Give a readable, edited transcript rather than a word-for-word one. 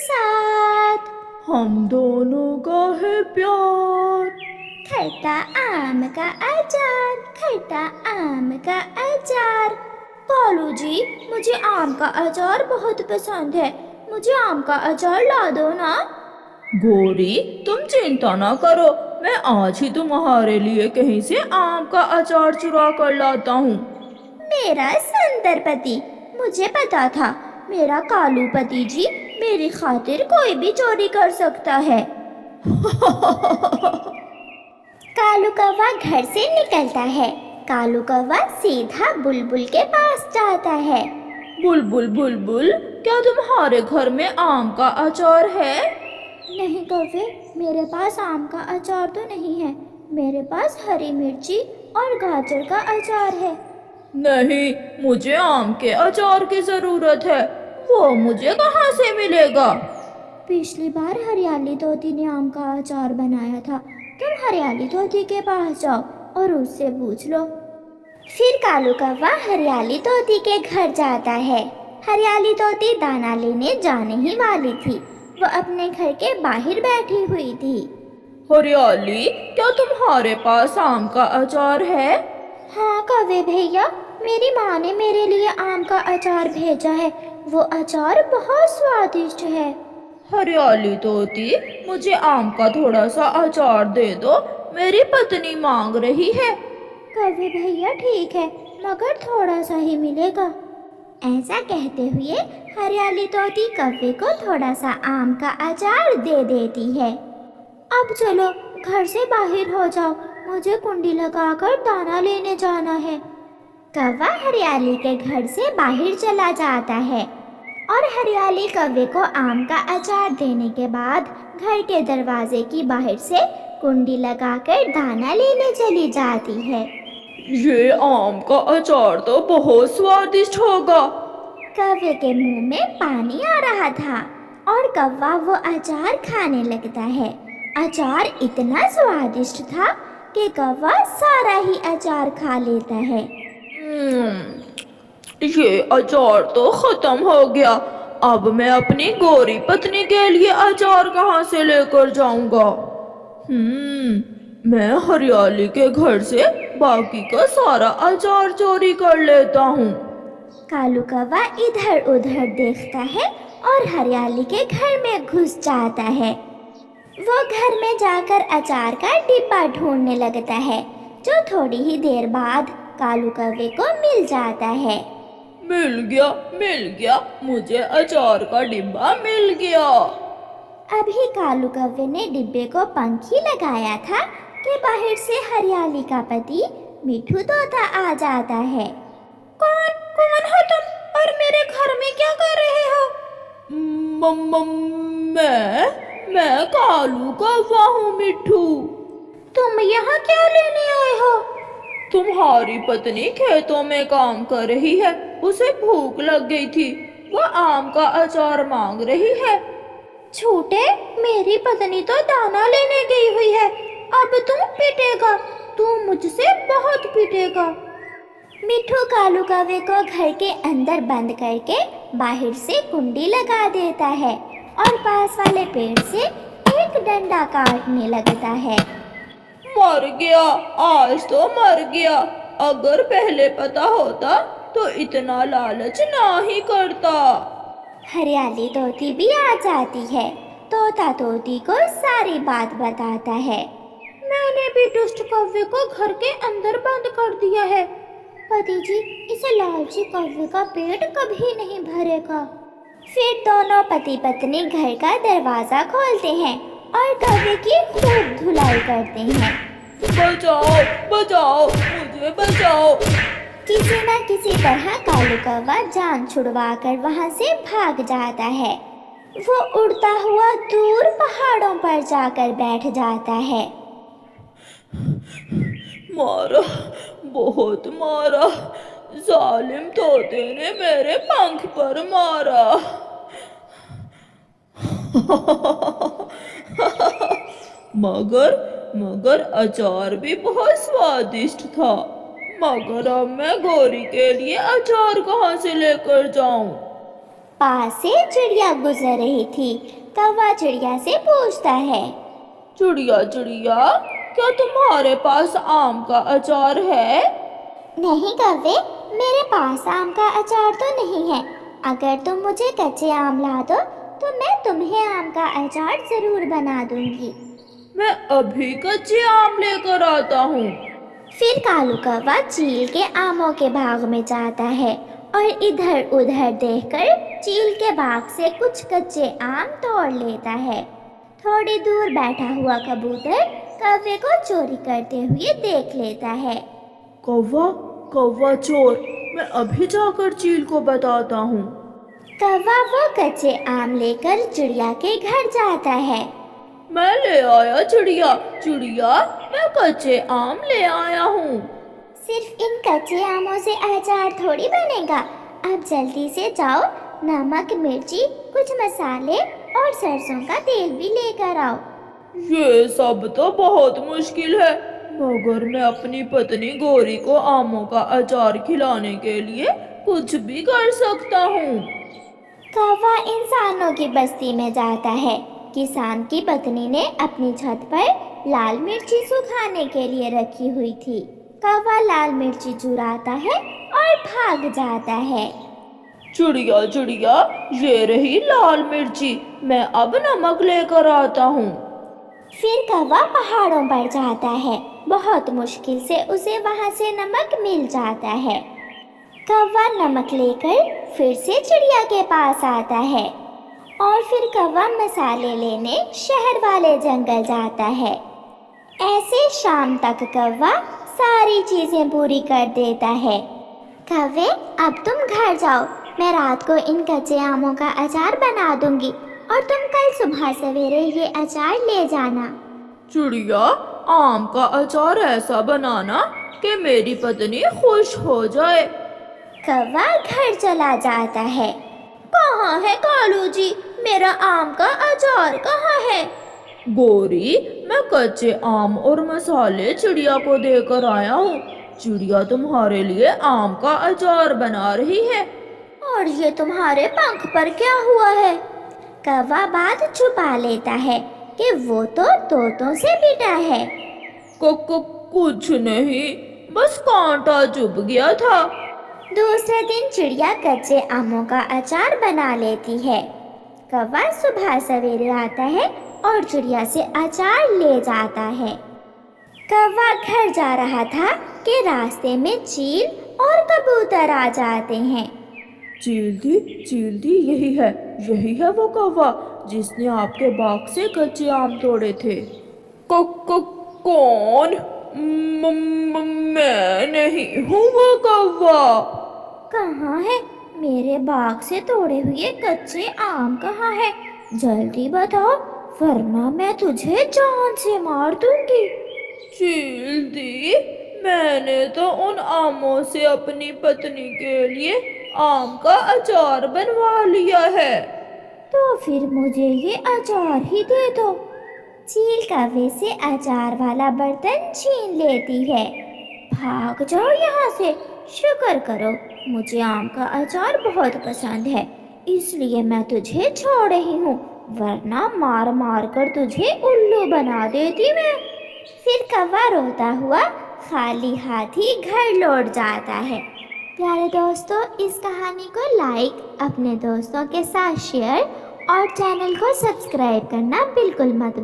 साथ। हम दोनों का है प्यार। खट्टा आम का अचार, खट्टा आम का अचार। कालू जी, मुझे आम का अचार बहुत पसंद है, मुझे आम का अचार ला दो ना। गोरी, तुम चिंता ना करो, मैं आज ही तुम्हारे लिए कहीं से आम का अचार चुरा कर लाता हूँ। मेरा सुंदर पति, मुझे पता था मेरा कालू पति जी मेरी खातिर कोई भी चोरी कर सकता है। कालू कौवा घर से निकलता है। कालू कौवा सीधा बुलबुल के पास जाता है। बुलबुल बुलबुल, क्या तुम्हारे घर में आम का अचार है? नहीं कौवे, मेरे पास आम का अचार तो नहीं है, मेरे पास हरी मिर्ची और गाजर का अचार है। नहीं, मुझे आम के अचार की जरूरत है, वो मुझे कहाँ से मिलेगा? पिछली बार हरियाली तोती ने आम का अचार बनाया था, तुम हरियाली तोती के पास जाओ और उससे पूछ लो। फिर कालू कौवा हरियाली तोती के घर जाता है। हरियाली तोती दाना लेने जाने ही वाली थी, वो अपने घर के बाहर बैठी हुई थी। हरियाली, क्या तुम्हारे पास आम का अचार है? हाँ कौवे भैया, मेरी माँ ने मेरे लिए आम का अचार भेजा है, वो अचार बहुत स्वादिष्ट है। हरियाली तोती, मुझे आम का थोड़ा सा अचार दे दो, मेरी पत्नी मांग रही है। कौवे भैया ठीक है, मगर थोड़ा सा ही मिलेगा। ऐसा कहते हुए हरियाली तोती कौवे को थोड़ा सा आम का अचार दे देती है। अब चलो घर से बाहर हो जाओ, मुझे कुंडी लगाकर दाना लेने जाना है। कौवा हरियाली के घर से बाहर चला जाता है और हरियाली कौवे को आम का अचार देने के बाद घर के दरवाजे की बाहर से कुंडी लगाकर दाना लेने चली जाती है। ये आम का अचार तो बहुत स्वादिष्ट होगा। कौवे के मुंह में पानी आ रहा था और कौवा वो अचार खाने लगता है। अचार इतना स्वादिष्ट था कि कौवा सारा ही अचार खा लेता है। ये अचार तो खत्म हो गया, अब मैं अपनी गोरी पत्नी के लिए अचार कहाँ से लेकर जाऊंगा? मैं हरियाली के घर से बाकी का सारा अचार चोरी कर लेता हूँ। कालू कौवा इधर उधर देखता है और हरियाली के घर में घुस जाता है। वो घर में जाकर अचार का डिब्बा ढूंढने लगता है, जो थोड़ी ही देर बाद कालू कौवे को मिल जाता है। मिल गया, मुझे अचार का डिब्बा मिल गया। अभी कालू कौवे ने डिब्बे को पंखी लगाया था कि बाहर से हरियाली का पति मिठू तोता आ जाता है। कौन कौन हो तुम और मेरे घर में क्या कर रहे हो? मैं कालू कौवा हूँ मिठू। तुम यहाँ क्या लेने आए हो? तुम्हारी पत्नी खेतों में काम कर रही है, उसे भूख लग गई थी, वो आम का अचार मांग रही है। झूठे, मेरी पत्नी तो दाना लेने गई हुई है, अब तू पीटेगा, तू मुझसे बहुत पीटेगा। मिठू कालू कौवे को घर के अंदर बंद करके बाहर से कुंडी लगा देता है और पास वाले पेड़ से एक डंडा काटने लगता है। मर गया, आज तो मर गया, अगर पहले पता होता तो इतना लालच ना ही करता। हरियाली तोती भी आ जाती है। तोता तोती को सारी बात बताता है। मैंने भी दुष्ट कौवे को घर के अंदर बंद कर दिया है। पति जी, इसे लालची कौवे का पेट कभी नहीं भरेगा। फिर दोनों पति पत्नी घर का दरवाजा खोलते हैं और कौवे की खूब धुलाई करते हैं। बचाओ बचाओ, मुझे बचाओ। किसी न किसी तरह कालू कौवा जान छुड़वा कर वहाँ से भाग जाता है। वो उड़ता हुआ दूर पहाड़ों पर जाकर बैठ जाता है। मारा, बहुत मारा, जालिम तोते ने मेरे पंख पर मारा। मगर अचार भी बहुत स्वादिष्ट था, मगर अब मैं गोरी के लिए अचार कहाँ से लेकर जाऊं? पास से चिड़िया गुजर रही थी। कौवा चिड़िया से पूछता है, चिड़िया चिड़िया, क्या तुम्हारे पास आम का अचार है? नहीं कौवे, मेरे पास आम का अचार तो नहीं है। अगर तुम मुझे कच्चे आम ला दो तो मैं तुम्हें आम का अचार जरूर बना दूंगी। मैं अभी कच्चे आम लेकर आता हूँ। फिर कालू कौवा चील के आमों के बाग में जाता है और इधर उधर देखकर चील के बाग से कुछ कच्चे आम तोड़ लेता है। थोड़ी दूर बैठा हुआ कबूतर कौवे को चोरी करते हुए देख लेता है। कौवा कौवा चोर, मैं अभी जाकर चील को बताता हूँ। कौवा वो कच्चे आम लेकर चिड़िया के घर जाता है। मैं ले आया चिड़िया चिड़िया, मैं कच्चे आम ले आया हूँ। सिर्फ इन कच्चे आमों से अचार थोड़ी बनेगा। अब जल्दी से जाओ, नमक, मिर्ची, कुछ मसाले और सरसों का तेल भी लेकर आओ। ये सब तो बहुत मुश्किल है, मगर मैं अपनी पत्नी गौरी को आमों का अचार खिलाने के लिए कुछ भी कर सकता हूँ। कौवा इंसानों की बस्ती में जाता है। किसान की पत्नी ने अपनी छत पर लाल मिर्ची सुखाने के लिए रखी हुई थी। कौवा लाल मिर्ची चुराता है और भाग जाता है। चिड़िया चिड़िया, ये रही लाल मिर्ची, मैं अब नमक लेकर आता हूँ। फिर कौवा पहाड़ों पर जाता है। बहुत मुश्किल से उसे वहां से नमक मिल जाता है। कौवा नमक लेकर फिर से चिड़िया के पास आता है और फिर कौवा मसाले लेने शहर वाले जंगल जाता है। ऐसे शाम तक कौवा सारी चीजें पूरी कर देता है। कौवे, अब तुम घर जाओ, मैं रात को इन कच्चे आमों का अचार बना दूंगी और तुम कल सुबह सवेरे ये अचार ले जाना। चिड़िया, आम का अचार ऐसा बनाना कि मेरी पत्नी खुश हो जाए। कौवा घर चला जाता है। कहाँ है कालू जी, मेरा आम का अचार कहाँ है? गौरी, मैं कच्चे आम और मसाले चिड़िया को देकर आया हूँ। चिड़िया तुम्हारे लिए आम का अचार बना रही है। और ये तुम्हारे पंख पर क्या हुआ है? कौवा बात छुपा लेता है कि वो तो तोतों से पिटा है। कुछ नहीं, बस कांटा चुभ गया था। दूसरे दिन चिड़िया कच्चे आमों का अचार बना लेती है। कौवा सुबह सवेरे आता है और चिड़िया से अचार ले जाता है। कौवा घर जा रहा था कि रास्ते में चील और कबूतर आ जाते हैं। चील दी, यही है वो कौवा जिसने आपके बाग से कच्चे आम तोड़े थे। कौन? मैं नहीं हूँ वो कौवा। कहाँ है? मेरे बाग से तोड़े हुए कच्चे आम कहाँ है? जल्दी बताओ, वरना मैं तुझे जान से मार दूंगी। चील दी, मैंने तो उन आमों से अपनी पत्नी के लिए आम का अचार बनवा लिया है। तो फिर मुझे ये अचार ही दे दो। चील कौवे से अचार वाला बर्तन छीन लेती है। भाग जाओ यहाँ से। शुक्र करो, मुझे आम का अचार बहुत पसंद है, इसलिए मैं तुझे छोड़ रही हूँ, वरना मार मार कर तुझे उल्लू बना देती मैं। फिर कौवा रोता हुआ खाली हाथ ही घर लौट जाता है। प्यारे दोस्तों, इस कहानी को लाइक, अपने दोस्तों के साथ शेयर और चैनल को सब्सक्राइब करना बिल्कुल मत